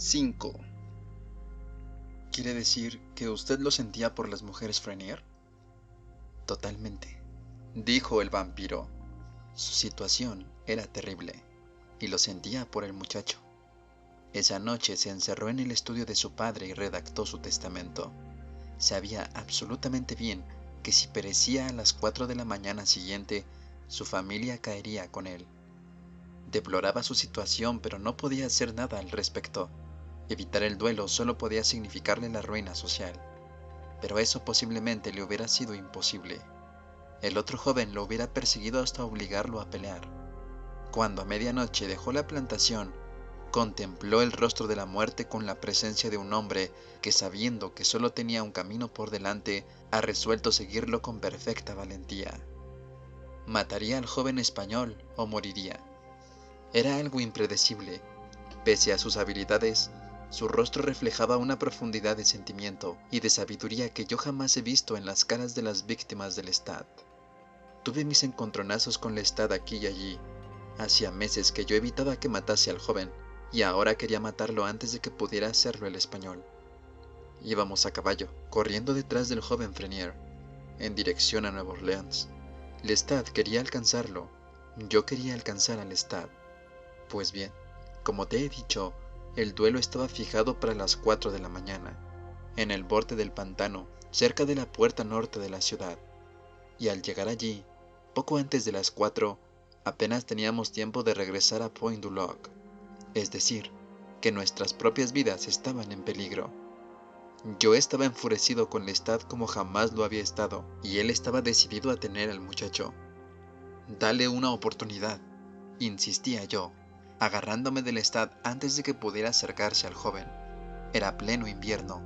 5. ¿Quiere decir que usted lo sentía por las mujeres Frenier? Totalmente, dijo el vampiro. Su situación era terrible, y lo sentía por el muchacho. Esa noche se encerró en el estudio de su padre y redactó su testamento. Sabía absolutamente bien que si perecía a las 4 de la mañana siguiente, su familia caería con él. Deploraba su situación, pero no podía hacer nada al respecto. Evitar el duelo solo podía significarle la ruina social. Pero eso posiblemente le hubiera sido imposible. El otro joven lo hubiera perseguido hasta obligarlo a pelear. Cuando a medianoche dejó la plantación, contempló el rostro de la muerte con la presencia de un hombre que, sabiendo que solo tenía un camino por delante, ha resuelto seguirlo con perfecta valentía. Mataría al joven español o moriría. Era algo impredecible. Pese a sus habilidades, su rostro reflejaba una profundidad de sentimiento y de sabiduría que yo jamás he visto en las caras de las víctimas del Lestat. Tuve mis encontronazos con Lestat aquí y allí. Hacía meses que yo evitaba que matase al joven, y ahora quería matarlo antes de que pudiera hacerlo el español. Íbamos a caballo, corriendo detrás del joven Frenier, en dirección a Nueva Orleans. Lestat quería alcanzarlo, yo quería alcanzar a Lestat. Pues bien, como te he dicho, el duelo estaba fijado para las 4 de la mañana, en el borde del pantano, cerca de la puerta norte de la ciudad. Y al llegar allí, poco antes de las 4, apenas teníamos tiempo de regresar a Point du Lac, es decir, que nuestras propias vidas estaban en peligro. Yo estaba enfurecido con Lestat como jamás lo había estado, y él estaba decidido a tener al muchacho. Dale una oportunidad, insistía yo, agarrándome del Lestat antes de que pudiera acercarse al joven. Era pleno invierno,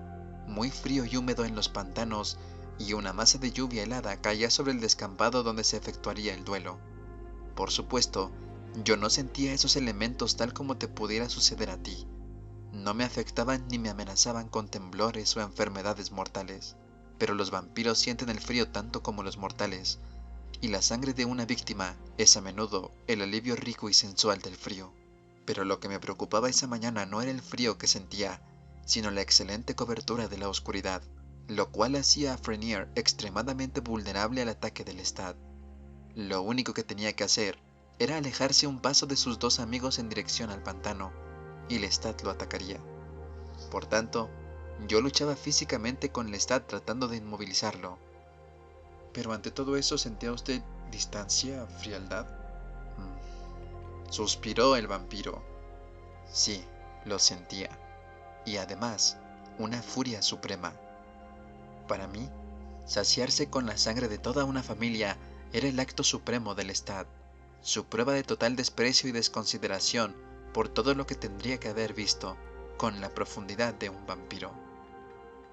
muy frío y húmedo en los pantanos, y una masa de lluvia helada caía sobre el descampado donde se efectuaría el duelo. Por supuesto, yo no sentía esos elementos tal como te pudiera suceder a ti. No me afectaban ni me amenazaban con temblores o enfermedades mortales, pero los vampiros sienten el frío tanto como los mortales, y la sangre de una víctima es a menudo el alivio rico y sensual del frío. Pero lo que me preocupaba esa mañana no era el frío que sentía, sino la excelente cobertura de la oscuridad, lo cual hacía a Frenier extremadamente vulnerable al ataque del Lestat. Lo único que tenía que hacer era alejarse un paso de sus dos amigos en dirección al pantano, y Lestat lo atacaría. Por tanto, yo luchaba físicamente con Lestat tratando de inmovilizarlo. Pero ante todo eso, ¿sentía usted distancia, frialdad? Suspiró el vampiro. Sí, lo sentía. Y además, una furia suprema. Para mí, saciarse con la sangre de toda una familia era el acto supremo del Lestat, su prueba de total desprecio y desconsideración por todo lo que tendría que haber visto, con la profundidad de un vampiro.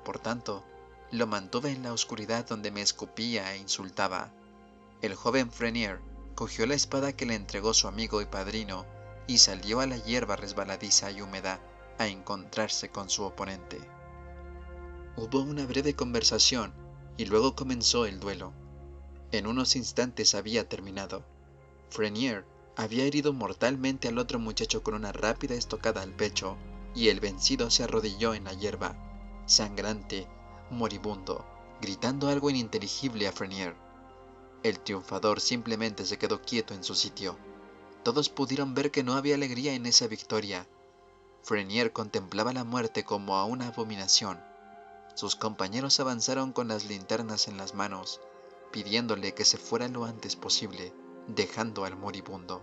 Por tanto, lo mantuve en la oscuridad donde me escupía e insultaba. El joven Frenier cogió la espada que le entregó su amigo y padrino y salió a la hierba resbaladiza y húmeda a encontrarse con su oponente. Hubo una breve conversación y luego comenzó el duelo. En unos instantes había terminado. Frenier había herido mortalmente al otro muchacho con una rápida estocada al pecho, y el vencido se arrodilló en la hierba, sangrante, moribundo, gritando algo ininteligible a Frenier. El triunfador simplemente se quedó quieto en su sitio. Todos pudieron ver que no había alegría en esa victoria. Frenier contemplaba la muerte como a una abominación. Sus compañeros avanzaron con las linternas en las manos, pidiéndole que se fuera lo antes posible, dejando al moribundo.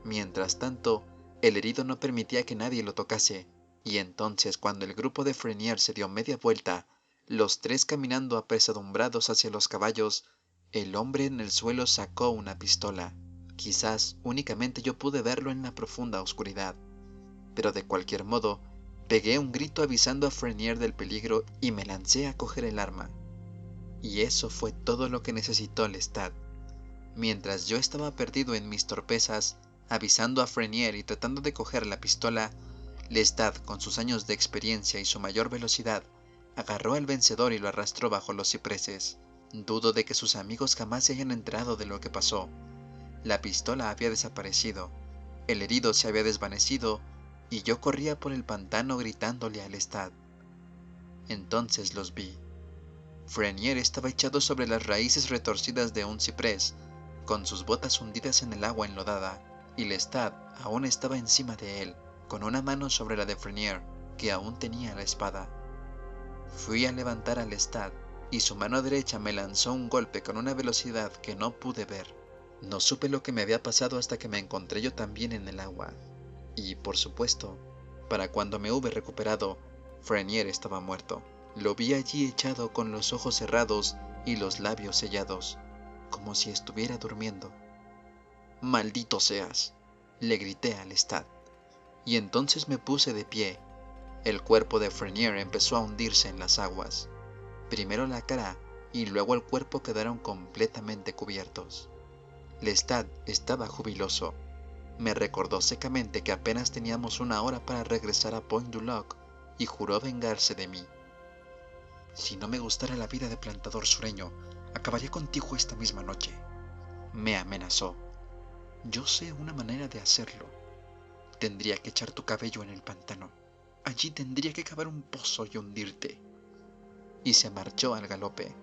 Mientras tanto, el herido no permitía que nadie lo tocase, y entonces cuando el grupo de Frenier se dio media vuelta, los tres caminando apesadumbrados hacia los caballos, el hombre en el suelo sacó una pistola. Quizás únicamente yo pude verlo en la profunda oscuridad, pero de cualquier modo, pegué un grito avisando a Frenier del peligro y me lancé a coger el arma. Y eso fue todo lo que necesitó Lestat. Mientras yo estaba perdido en mis torpezas, avisando a Frenier y tratando de coger la pistola, Lestat, con sus años de experiencia y su mayor velocidad, agarró al vencedor y lo arrastró bajo los cipreses. Dudo de que sus amigos jamás se hayan enterado de lo que pasó. La pistola había desaparecido, el herido se había desvanecido, y yo corría por el pantano gritándole a Lestat. Entonces los vi. Frenier estaba echado sobre las raíces retorcidas de un ciprés, con sus botas hundidas en el agua enlodada, y Lestat aún estaba encima de él, con una mano sobre la de Frenier, que aún tenía la espada. Fui a levantar a Lestat, y su mano derecha me lanzó un golpe con una velocidad que no pude ver. No supe lo que me había pasado hasta que me encontré yo también en el agua. Y, por supuesto, para cuando me hube recuperado, Frenier estaba muerto. Lo vi allí echado con los ojos cerrados y los labios sellados, como si estuviera durmiendo. «¡Maldito seas!», le grité a Lestat. Y entonces me puse de pie. El cuerpo de Frenier empezó a hundirse en las aguas. Primero la cara y luego el cuerpo quedaron completamente cubiertos. Lestat estaba jubiloso. Me recordó secamente que apenas teníamos una hora para regresar a Point du Lac y juró vengarse de mí. «Si no me gustara la vida de plantador sureño, acabaría contigo esta misma noche», me amenazó. «Yo sé una manera de hacerlo. Tendría que echar tu cabello en el pantano. Allí tendría que cavar un pozo y hundirte». Y se marchó al galope.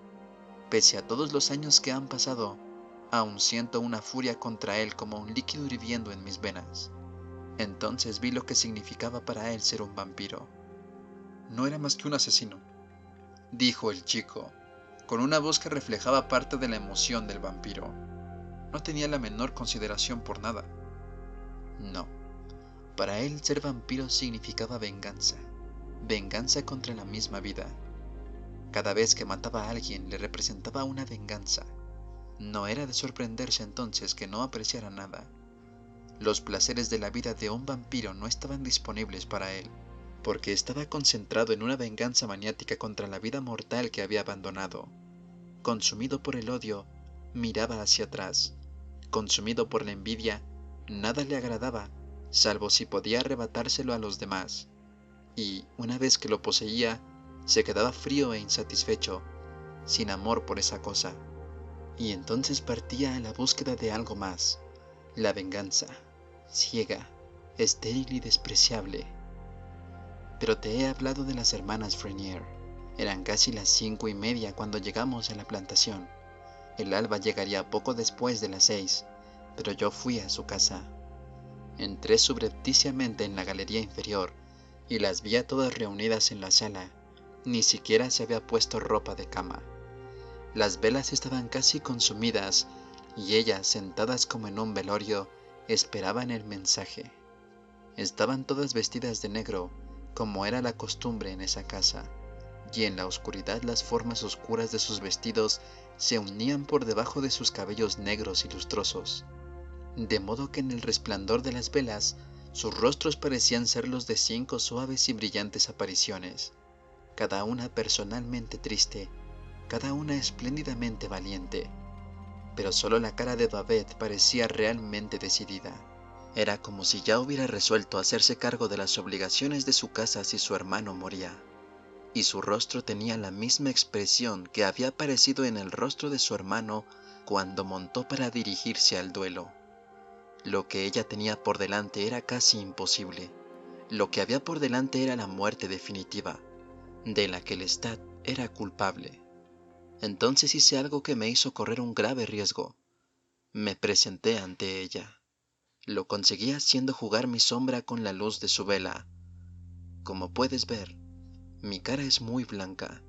Pese a todos los años que han pasado, aún siento una furia contra él como un líquido hirviendo en mis venas. Entonces vi lo que significaba para él ser un vampiro. «No era más que un asesino», dijo el chico, con una voz que reflejaba parte de la emoción del vampiro. No tenía la menor consideración por nada. No, para él ser vampiro significaba venganza, venganza contra la misma vida. Cada vez que mataba a alguien le representaba una venganza. No era de sorprenderse entonces que no apreciara nada. Los placeres de la vida de un vampiro no estaban disponibles para él, porque estaba concentrado en una venganza maniática contra la vida mortal que había abandonado. Consumido por el odio, miraba hacia atrás. Consumido por la envidia, nada le agradaba, salvo si podía arrebatárselo a los demás. Y, una vez que lo poseía, se quedaba frío e insatisfecho, sin amor por esa cosa. Y entonces partía a la búsqueda de algo más, la venganza, ciega, estéril y despreciable. Pero te he hablado de las hermanas Frenier. Eran casi las 5:30 cuando llegamos a la plantación. El alba llegaría poco después de las 6, pero yo fui a su casa. Entré subrepticiamente en la galería inferior y las vi a todas reunidas en la sala. Ni siquiera se había puesto ropa de cama. Las velas estaban casi consumidas y ellas, sentadas como en un velorio, esperaban el mensaje. Estaban todas vestidas de negro, como era la costumbre en esa casa, y en la oscuridad las formas oscuras de sus vestidos se unían por debajo de sus cabellos negros y lustrosos, de modo que en el resplandor de las velas sus rostros parecían ser los de 5 suaves y brillantes apariciones, cada una personalmente triste, cada una espléndidamente valiente. Pero solo la cara de Babette parecía realmente decidida. Era como si ya hubiera resuelto hacerse cargo de las obligaciones de su casa si su hermano moría. Y su rostro tenía la misma expresión que había aparecido en el rostro de su hermano cuando montó para dirigirse al duelo. Lo que ella tenía por delante era casi imposible. Lo que había por delante era la muerte definitiva, de la que Lestat era culpable. Entonces hice algo que me hizo correr un grave riesgo. Me presenté ante ella. Lo conseguí haciendo jugar mi sombra con la luz de su vela. Como puedes ver, mi cara es muy blanca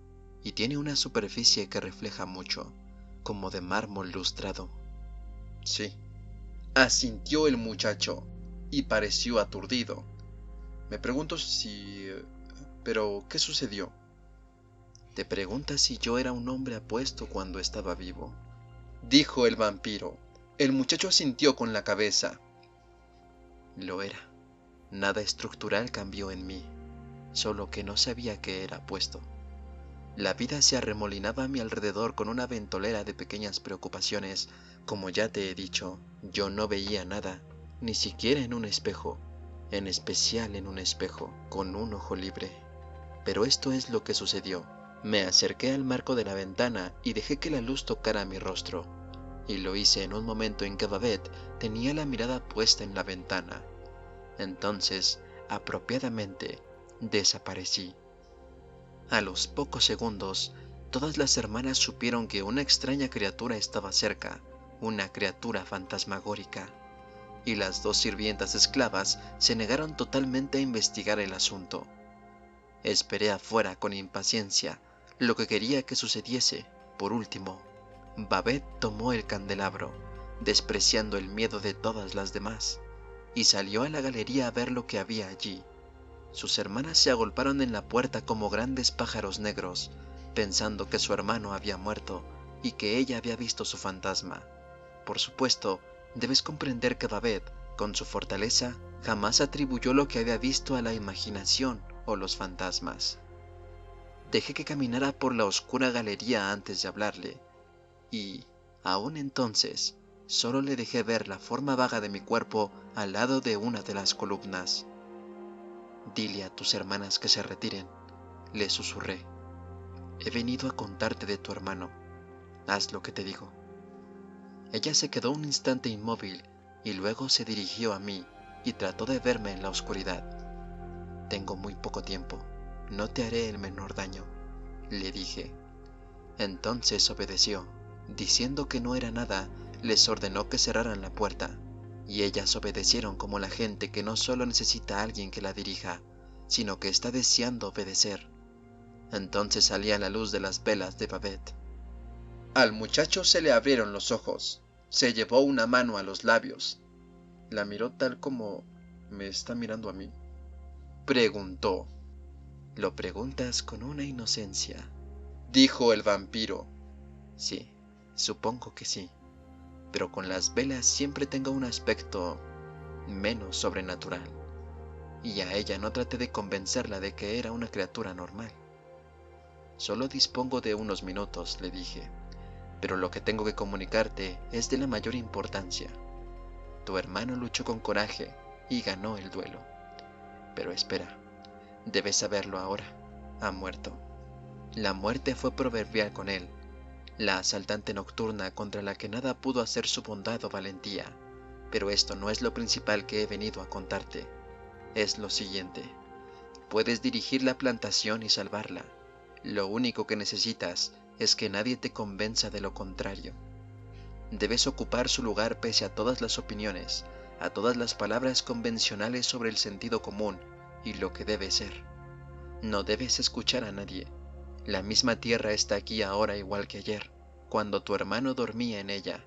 y tiene una superficie que refleja mucho, como de mármol lustrado. Sí, asintió el muchacho y pareció aturdido. Me pregunto si... Pero, ¿qué sucedió? Te preguntas si yo era un hombre apuesto cuando estaba vivo, dijo el vampiro. El muchacho asintió con la cabeza. Lo era. Nada estructural cambió en mí, solo que no sabía que era apuesto. La vida se arremolinaba a mi alrededor con una ventolera de pequeñas preocupaciones. Como ya te he dicho, yo no veía nada, ni siquiera en un espejo, en especial en un espejo, con un ojo libre. Pero esto es lo que sucedió. Me acerqué al marco de la ventana y dejé que la luz tocara mi rostro, y lo hice en un momento en que Babette tenía la mirada puesta en la ventana. Entonces apropiadamente, desaparecí. A los pocos segundos, todas las hermanas supieron que una extraña criatura estaba cerca, una criatura fantasmagórica, y las dos sirvientas esclavas se negaron totalmente a investigar el asunto. Esperé afuera con impaciencia lo que quería que sucediese. Por último, Babette tomó el candelabro, despreciando el miedo de todas las demás, y salió a la galería a ver lo que había allí. Sus hermanas se agolparon en la puerta como grandes pájaros negros, pensando que su hermano había muerto y que ella había visto su fantasma. Por supuesto, debes comprender que Babette, con su fortaleza, jamás atribuyó lo que había visto a la imaginación o los fantasmas. Dejé que caminara por la oscura galería antes de hablarle, y, aún entonces, solo le dejé ver la forma vaga de mi cuerpo al lado de una de las columnas. «Dile a tus hermanas que se retiren», le susurré. «He venido a contarte de tu hermano. Haz lo que te digo». Ella se quedó un instante inmóvil y luego se dirigió a mí y trató de verme en la oscuridad. «Tengo muy poco tiempo. No te haré el menor daño», le dije. Entonces obedeció. Diciendo que no era nada, les ordenó que cerraran la puerta, y ellas obedecieron como la gente que no solo necesita a alguien que la dirija, sino que está deseando obedecer. Entonces salía la luz de las velas de Babette. Al muchacho se le abrieron los ojos. Se llevó una mano a los labios. La miró tal como me está mirando a mí. Preguntó. «Lo preguntas con una inocencia», dijo el vampiro. «Sí, supongo que sí, pero con las velas siempre tengo un aspecto menos sobrenatural, y a ella no traté de convencerla de que era una criatura normal. Solo dispongo de unos minutos», le dije, «pero lo que tengo que comunicarte es de la mayor importancia. Tu hermano luchó con coraje y ganó el duelo. Pero espera, debes saberlo ahora, ha muerto. La muerte fue proverbial con él, la asaltante nocturna contra la que nada pudo hacer su bondad o valentía. Pero esto no es lo principal que he venido a contarte. Es lo siguiente. Puedes dirigir la plantación y salvarla. Lo único que necesitas es que nadie te convenza de lo contrario. Debes ocupar su lugar pese a todas las opiniones, a todas las palabras convencionales sobre el sentido común y lo que debe ser. No debes escuchar a nadie. La misma tierra está aquí ahora igual que ayer, cuando tu hermano dormía en ella.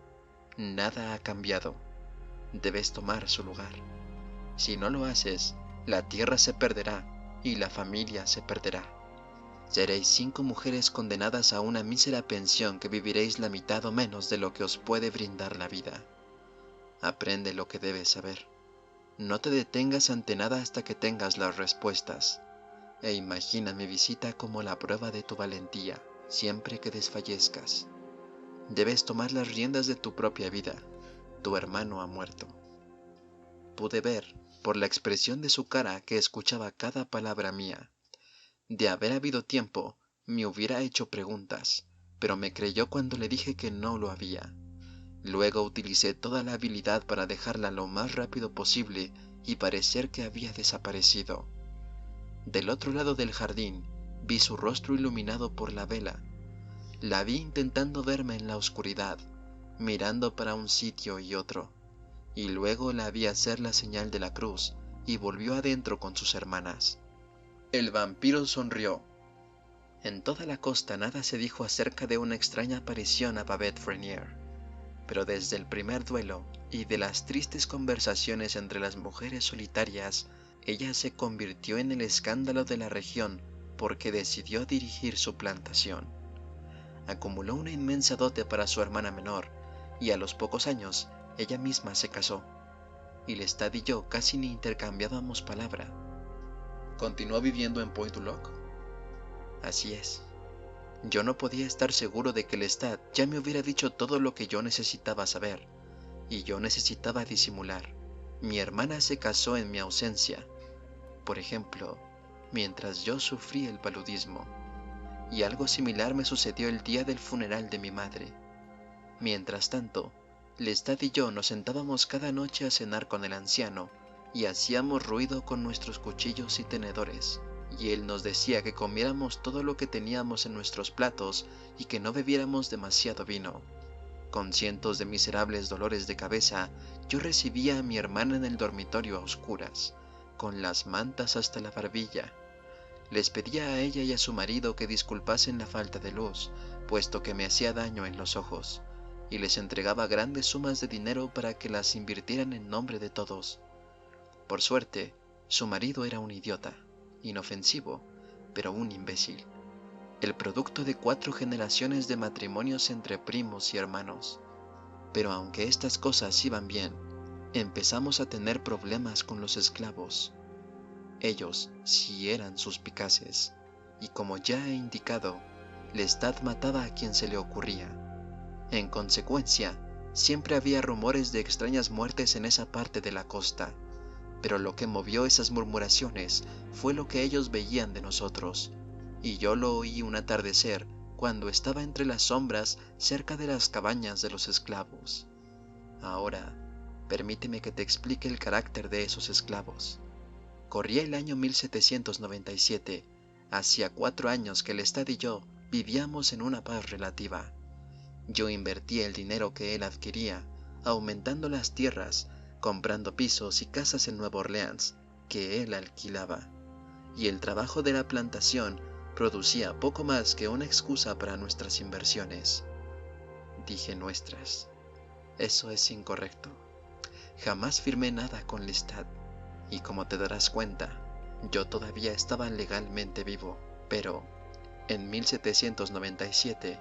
Nada ha cambiado. Debes tomar su lugar. Si no lo haces, la tierra se perderá y la familia se perderá. Seréis 5 mujeres condenadas a una mísera pensión que viviréis la mitad o menos de lo que os puede brindar la vida. Aprende lo que debes saber. No te detengas ante nada hasta que tengas las respuestas. E imagina mi visita como la prueba de tu valentía, siempre que desfallezcas. Debes tomar las riendas de tu propia vida. Tu hermano ha muerto». Pude ver, por la expresión de su cara, que escuchaba cada palabra mía. De haber habido tiempo, me hubiera hecho preguntas, pero me creyó cuando le dije que no lo había. Luego utilicé toda la habilidad para dejarla lo más rápido posible y parecer que había desaparecido. Del otro lado del jardín, vi su rostro iluminado por la vela. La vi intentando verme en la oscuridad, mirando para un sitio y otro, y luego la vi hacer la señal de la cruz y volvió adentro con sus hermanas. El vampiro sonrió. En toda la costa nada se dijo acerca de una extraña aparición a Babette Frenier, pero desde el primer duelo y de las tristes conversaciones entre las mujeres solitarias, ella se convirtió en el escándalo de la región porque decidió dirigir su plantación. Acumuló una inmensa dote para su hermana menor, y a los pocos años ella misma se casó, y Lestat y yo casi ni intercambiábamos palabra. ¿Continuó viviendo en Point du Lac? Así es. Yo no podía estar seguro de que Lestat ya me hubiera dicho todo lo que yo necesitaba saber, y yo necesitaba disimular. Mi hermana se casó en mi ausencia, por ejemplo, mientras yo sufrí el paludismo, y algo similar me sucedió el día del funeral de mi madre. Mientras tanto, Lestat y yo nos sentábamos cada noche a cenar con el anciano, y hacíamos ruido con nuestros cuchillos y tenedores, y él nos decía que comiéramos todo lo que teníamos en nuestros platos y que no bebiéramos demasiado vino. Con cientos de miserables dolores de cabeza, yo recibía a mi hermana en el dormitorio a oscuras, con las mantas hasta la barbilla. Les pedía a ella y a su marido que disculpasen la falta de luz, puesto que me hacía daño en los ojos, y les entregaba grandes sumas de dinero para que las invirtieran en nombre de todos. Por suerte, su marido era un idiota, inofensivo, pero un imbécil, el producto de 4 generaciones de matrimonios entre primos y hermanos. Pero aunque estas cosas iban bien, empezamos a tener problemas con los esclavos. Ellos sí eran suspicaces, y como ya he indicado, Lestat mataba a quien se le ocurría. En consecuencia, siempre había rumores de extrañas muertes en esa parte de la costa, pero lo que movió esas murmuraciones fue lo que ellos veían de nosotros, y yo lo oí un atardecer cuando estaba entre las sombras cerca de las cabañas de los esclavos. Ahora, permíteme que te explique el carácter de esos esclavos. Corría el año 1797, hacía 4 años que Lestat y yo vivíamos en una paz relativa. Yo invertía el dinero que él adquiría, aumentando las tierras, comprando pisos y casas en Nueva Orleans, que él alquilaba, y el trabajo de la plantación producía poco más que una excusa para nuestras inversiones. Dije nuestras. Eso es incorrecto. Jamás firmé nada con Lestat, y como te darás cuenta, yo todavía estaba legalmente vivo, pero en 1797,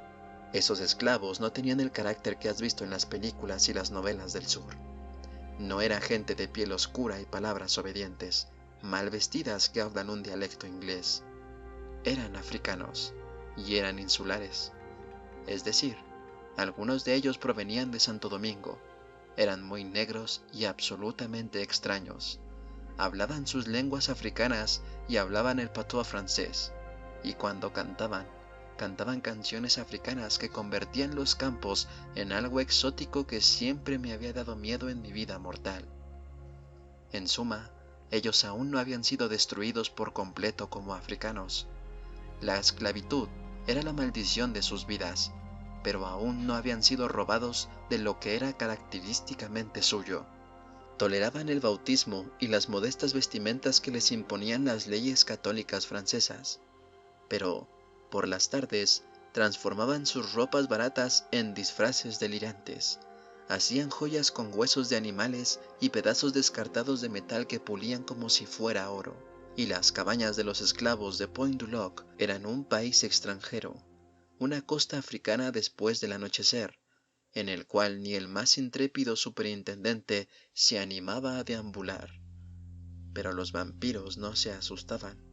esos esclavos no tenían el carácter que has visto en las películas y las novelas del sur. No era gente de piel oscura y palabras obedientes, mal vestidas que hablan un dialecto inglés. Eran africanos, y eran insulares. Es decir, algunos de ellos provenían de Santo Domingo, eran muy negros y absolutamente extraños. Hablaban sus lenguas africanas y hablaban el patois francés, y cuando cantaban canciones africanas que convertían los campos en algo exótico que siempre me había dado miedo en mi vida mortal. En suma, ellos aún no habían sido destruidos por completo como africanos. La esclavitud era la maldición de sus vidas, pero aún no habían sido robados de lo que era característicamente suyo. Toleraban el bautismo y las modestas vestimentas que les imponían las leyes católicas francesas, pero por las tardes transformaban sus ropas baratas en disfraces delirantes, hacían joyas con huesos de animales y pedazos descartados de metal que pulían como si fuera oro, y las cabañas de los esclavos de Point du Lac eran un país extranjero, una costa africana después del anochecer, en el cual ni el más intrépido superintendente se animaba a deambular. Pero los vampiros no se asustaban.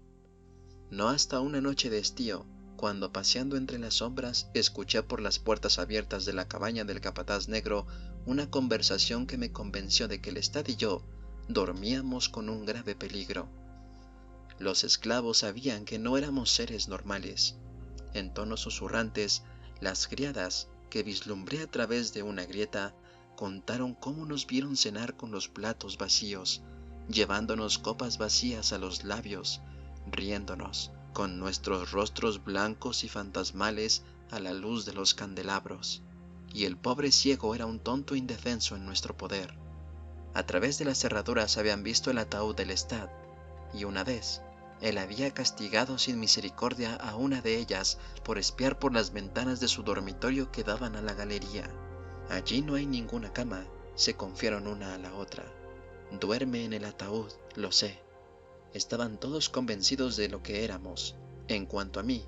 No hasta una noche de estío, cuando paseando entre las sombras escuché por las puertas abiertas de la cabaña del capataz negro una conversación que me convenció de que Lestat y yo dormíamos con un grave peligro. Los esclavos sabían que no éramos seres normales. En tonos susurrantes, las criadas, que vislumbré a través de una grieta, contaron cómo nos vieron cenar con los platos vacíos, llevándonos copas vacías a los labios, riéndonos, con nuestros rostros blancos y fantasmales a la luz de los candelabros. Y el pobre ciego era un tonto indefenso en nuestro poder. A través de las cerraduras habían visto el ataúd del Lestat, y una vez él había castigado sin misericordia a una de ellas por espiar por las ventanas de su dormitorio que daban a la galería. Allí no hay ninguna cama, se confiaron una a la otra. Duerme en el ataúd, lo sé. Estaban todos convencidos de lo que éramos. En cuanto a mí,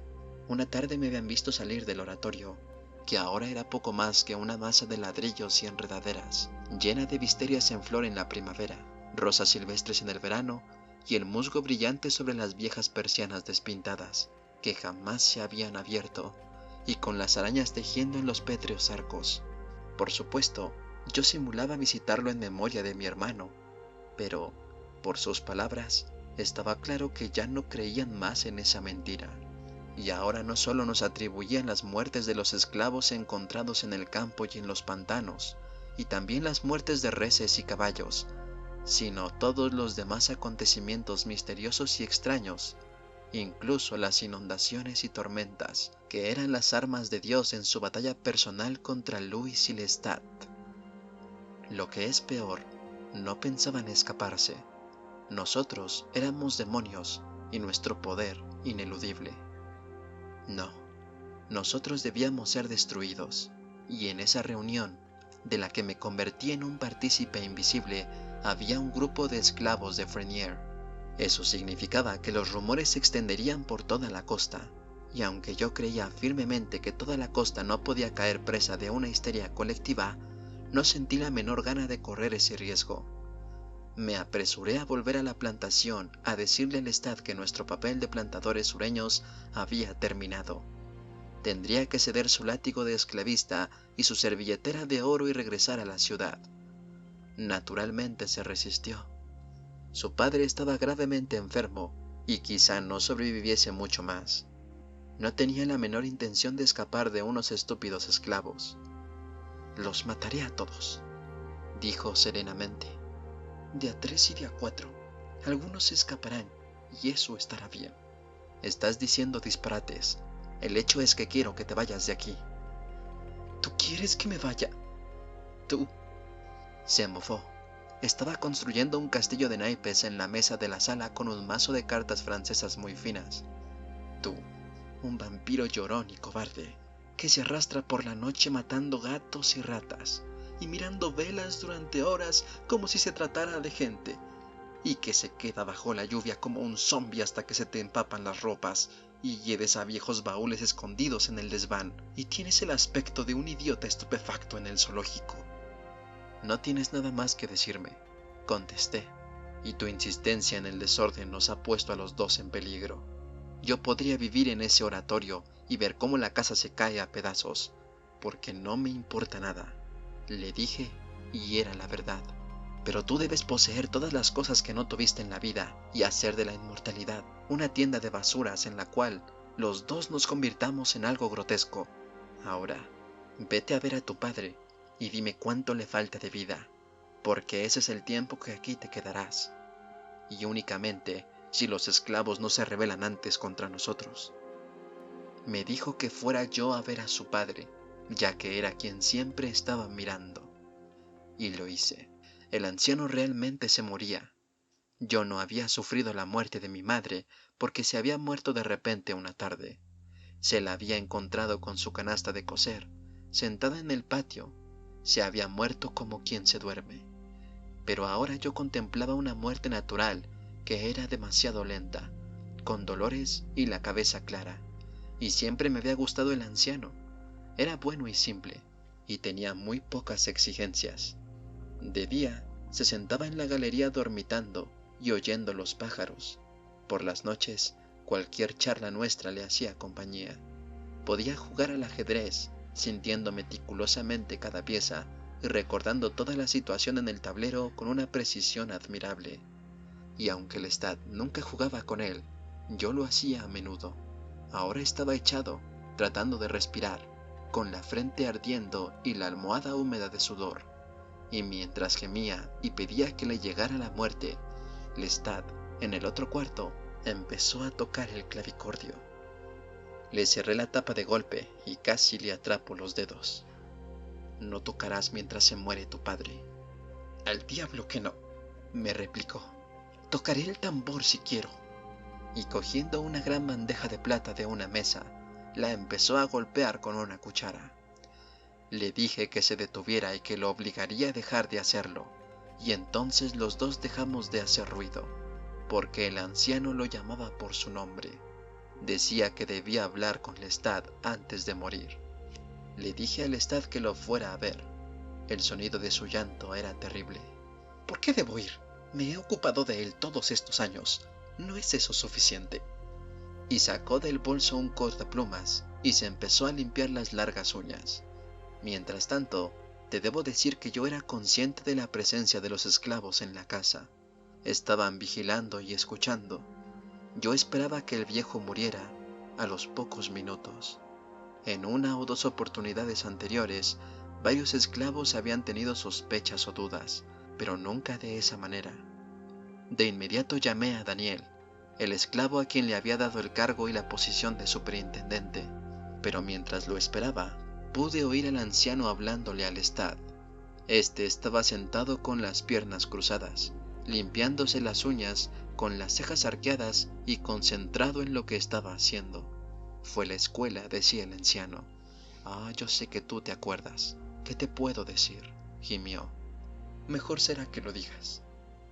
una tarde me habían visto salir del oratorio, que ahora era poco más que una masa de ladrillos y enredaderas, llena de visterias en flor en la primavera, rosas silvestres en el verano, y el musgo brillante sobre las viejas persianas despintadas, que jamás se habían abierto, y con las arañas tejiendo en los pétreos arcos. Por supuesto, yo simulaba visitarlo en memoria de mi hermano, pero, por sus palabras, estaba claro que ya no creían más en esa mentira, y ahora no solo nos atribuían las muertes de los esclavos encontrados en el campo y en los pantanos, y también las muertes de reses y caballos. sino todos los demás acontecimientos misteriosos y extraños, incluso las inundaciones y tormentas, que eran las armas de Dios en su batalla personal contra Louis y Lestat. Lo que es peor, no pensaban escaparse. Nosotros éramos demonios y nuestro poder ineludible. No, nosotros debíamos ser destruidos, y en esa reunión, de la que me convertí en un partícipe invisible, había un grupo de esclavos de Frenier. Eso significaba que los rumores se extenderían por toda la costa, y aunque yo creía firmemente que toda la costa no podía caer presa de una histeria colectiva, no sentí la menor gana de correr ese riesgo. Me apresuré a volver a la plantación a decirle a Lestat que nuestro papel de plantadores sureños había terminado. Tendría que ceder su látigo de esclavista y su servilletera de oro y regresar a la ciudad. Naturalmente se resistió. Su padre estaba gravemente enfermo y quizá no sobreviviese mucho más. No tenía la menor intención de escapar de unos estúpidos esclavos. «Los mataré a todos», dijo serenamente. «De a 3 y de a 4. Algunos se escaparán y eso estará bien». «Estás diciendo disparates. El hecho es que quiero que te vayas de aquí». «¿Tú quieres que me vaya? Tú...» Se mofó. Estaba construyendo un castillo de naipes en la mesa de la sala con un mazo de cartas francesas muy finas. «Tú, un vampiro llorón y cobarde, que se arrastra por la noche matando gatos y ratas, y mirando velas durante horas como si se tratara de gente, y que se queda bajo la lluvia como un zombi hasta que se te empapan las ropas, y lleves a viejos baúles escondidos en el desván, y tienes el aspecto de un idiota estupefacto en el zoológico». «No tienes nada más que decirme», contesté, «y tu insistencia en el desorden nos ha puesto a los dos en peligro. Yo podría vivir en ese oratorio y ver cómo la casa se cae a pedazos, porque no me importa nada», le dije, y era la verdad. «Pero tú debes poseer todas las cosas que no tuviste en la vida y hacer de la inmortalidad una tienda de basuras en la cual los dos nos convirtamos en algo grotesco. Ahora, vete a ver a tu padre y dime cuánto le falta de vida, porque ese es el tiempo que aquí te quedarás, y únicamente si los esclavos no se rebelan antes contra nosotros». Me dijo que fuera yo a ver a su padre, ya que era quien siempre estaba mirando. Y lo hice. El anciano realmente se moría. Yo no había sufrido la muerte de mi madre porque se había muerto de repente una tarde. Se la había encontrado con su canasta de coser, sentada en el patio. Se había muerto como quien se duerme. Pero ahora yo contemplaba una muerte natural que era demasiado lenta, con dolores y la cabeza clara. Y siempre me había gustado el anciano. Era bueno y simple, y tenía muy pocas exigencias. De día se sentaba en la galería dormitando y oyendo los pájaros. Por las noches, cualquier charla nuestra le hacía compañía. Podía jugar al ajedrez, sintiendo meticulosamente cada pieza y recordando toda la situación en el tablero con una precisión admirable. Y aunque Lestat nunca jugaba con él, yo lo hacía a menudo. Ahora estaba echado, tratando de respirar, con la frente ardiendo y la almohada húmeda de sudor. Y mientras gemía y pedía que le llegara la muerte, Lestat, en el otro cuarto, empezó a tocar el clavicordio. Le cerré la tapa de golpe y casi le atrapo los dedos. «No tocarás mientras se muere tu padre». «Al diablo que no», me replicó. «Tocaré el tambor si quiero». Y cogiendo una gran bandeja de plata de una mesa, la empezó a golpear con una cuchara. Le dije que se detuviera y que lo obligaría a dejar de hacerlo, y entonces los dos dejamos de hacer ruido, porque el anciano lo llamaba por su nombre. Decía que debía hablar con Lestat antes de morir. Le dije a Lestat que lo fuera a ver. El sonido de su llanto era terrible. «¿Por qué debo ir? Me he ocupado de él todos estos años. ¿No es eso suficiente?». Y sacó del bolso un cortaplumas y se empezó a limpiar las largas uñas. Mientras tanto, te debo decir que yo era consciente de la presencia de los esclavos en la casa. Estaban vigilando y escuchando. Yo esperaba que el viejo muriera a los pocos minutos. En una o dos oportunidades anteriores, varios esclavos habían tenido sospechas o dudas, pero nunca de esa manera. De inmediato llamé a Daniel, el esclavo a quien le había dado el cargo y la posición de superintendente, pero mientras lo esperaba, pude oír al anciano hablándole al Lestat. Este estaba sentado con las piernas cruzadas, limpiándose las uñas, con las cejas arqueadas y concentrado en lo que estaba haciendo. Fue la escuela, decía el anciano. Ah, yo sé que tú te acuerdas. ¿Qué te puedo decir?, gimió. Mejor será que lo digas,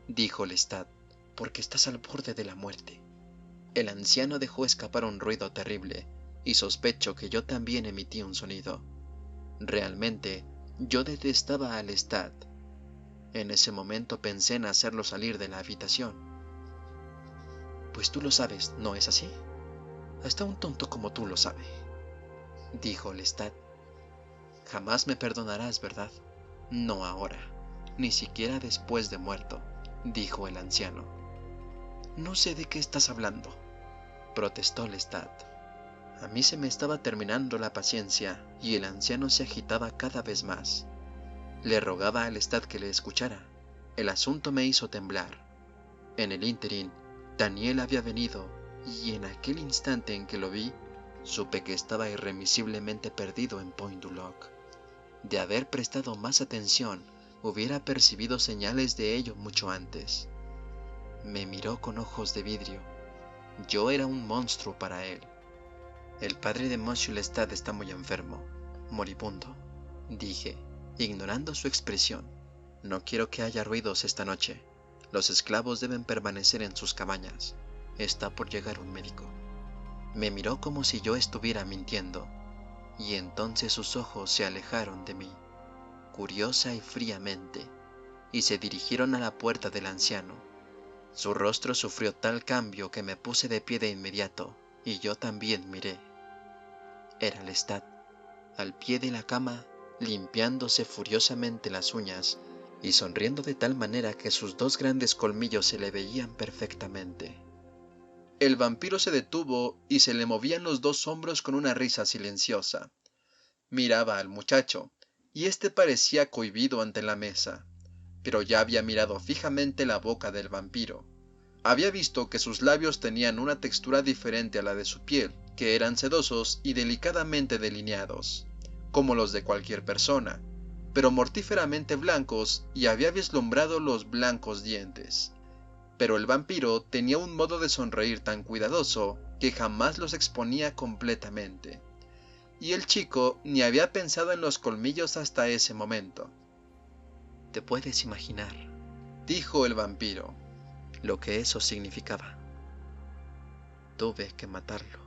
dijo Lestat, porque estás al borde de la muerte. El anciano dejó escapar un ruido terrible, y sospecho que yo también emití un sonido. Realmente, yo detestaba a Lestat. En ese momento pensé en hacerlo salir de la habitación. Pues tú lo sabes, ¿no es así? Hasta un tonto como tú lo sabe, dijo Lestat. Jamás me perdonarás, ¿verdad? No ahora, ni siquiera después de muerto, dijo el anciano. No sé de qué estás hablando, protestó Lestat. A mí se me estaba terminando la paciencia y el anciano se agitaba cada vez más. Le rogaba a Lestat que le escuchara. El asunto me hizo temblar. En el ínterin, Daniel había venido y en aquel instante en que lo vi, supe que estaba irremisiblemente perdido en Point du Loc. De haber prestado más atención, hubiera percibido señales de ello mucho antes. Me miró con ojos de vidrio. Yo era un monstruo para él. El padre de Monsieur Lestat está muy enfermo, moribundo, dije, ignorando su expresión. No quiero que haya ruidos esta noche. Los esclavos deben permanecer en sus cabañas. Está por llegar un médico. Me miró como si yo estuviera mintiendo, y entonces sus ojos se alejaron de mí, curiosa y fríamente, y se dirigieron a la puerta del anciano. Su rostro sufrió tal cambio que me puse de pie de inmediato, y yo también miré. Era Lestat, al pie de la cama, limpiándose furiosamente las uñas y sonriendo de tal manera que sus dos grandes colmillos se le veían perfectamente. El vampiro se detuvo y se le movían los dos hombros con una risa silenciosa. Miraba al muchacho, y éste parecía cohibido ante la mesa, pero ya había mirado fijamente la boca del vampiro. Había visto que sus labios tenían una textura diferente a la de su piel, que eran sedosos y delicadamente delineados, como los de cualquier persona, pero mortíferamente blancos, y había vislumbrado los blancos dientes. Pero el vampiro tenía un modo de sonreír tan cuidadoso que jamás los exponía completamente, y el chico ni había pensado en los colmillos hasta ese momento. Te puedes imaginar, dijo el vampiro, lo que eso significaba. Tuve que matarlo.